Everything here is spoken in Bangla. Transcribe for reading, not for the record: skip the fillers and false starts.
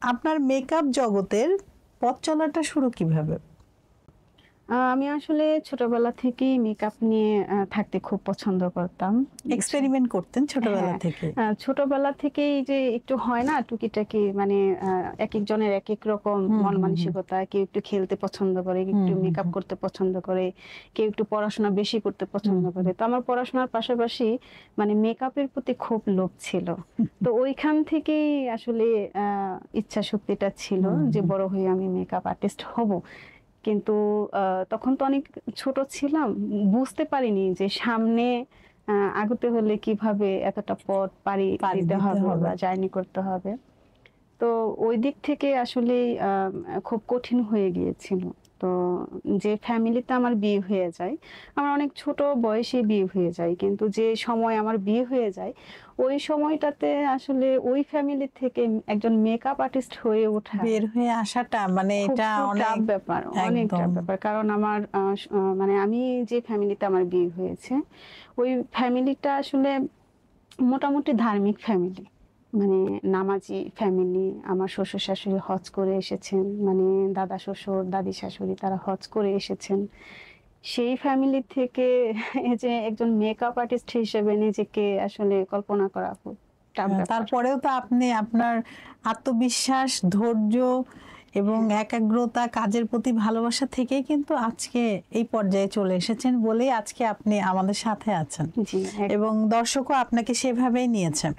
আপনার মেকআপ জগতের পথ চলাটা শুরু কিভাবে? আমি আসলে ছোটবেলা থেকেই মেকআপ নিয়ে থাকতে খুব পছন্দ করতাম। এক্সপেরিমেন্ট করতেন ছোটবেলা হ্যাঁ, থেকে? ছোটবেলা থেকেই যে একটু হয় না টুকিটাকি, মানে একেকজনের একেক রকম মন মানসিকতা। কেউ একটু খেলতে পছন্দ করে, কেউ একটু মেকআপ করতে পছন্দ করে, কেউ একটু পড়াশোনা বেশি করতে পছন্দ করে। তো আমার পড়াশোনার পাশাপাশি মানে মেকআপের প্রতি খুব লোভ ছিল। তো ওইখান থেকেই আসলে ইচ্ছা শক্তিটা ছিল যে বড় হয়ে আমি মেকআপ আর্টিস্ট হব। কিন্তু তখন তো অনেক ছোট ছিলাম, বুঝতে পারিনি যে সামনে আগাতে হলে কিভাবে এতটা পথ পাড়ি দিতে হবে বা জার্নি করতে হবে। তো ওই দিক থেকে আসলে খুব কঠিন হয়ে গিয়েছিল। তো যে ফ্যামিলিতে আমার বিয়ে হয়ে যায়, আমার অনেক ছোট বয়সে বিয়ে হয়ে যায়, কিন্তু যে সময় আমার বিয়ে হয়ে যায় ওই সময়টাতে আসলে ওই ফ্যামিলি থেকে একজন মেকআপ আর্টিস্ট হয়ে ওঠা, বের হয়ে আসাটা মানে এটা অনেক ব্যাপার, অনেক ব্যাপার। কারণ আমার মানে আমি যে ফ্যামিলিতে আমার বিয়ে হয়েছে ওই ফ্যামিলিটা আসলে মোটামুটি ধার্মিক ফ্যামিলি, মানে নামাজি ফ্যামিলি। আমার শ্বশুর শাশুড়ি হজ করে এসেছেন, মানে দাদা শ্বশুর দাদি শাশুড়ি তারা হজ করে এসেছেন। সেই ফ্যামিলি থেকে এই যে একজন মেকআপ আর্টিস্ট হিসেবে নিজেকে আসলে কল্পনা করা খুব টাফ ব্যাপার। তারপরেও তো আপনি আপনার আত্মবিশ্বাস, ধৈর্য এবং একাগ্রতা, কাজের প্রতি ভালোবাসা থেকে কিন্তু আজকে এই পর্যায়ে চলে এসেছেন বলেই আজকে আপনি আমাদের সাথে আছেন, এবং দর্শকও আপনাকে সেভাবেই নিয়েছেন।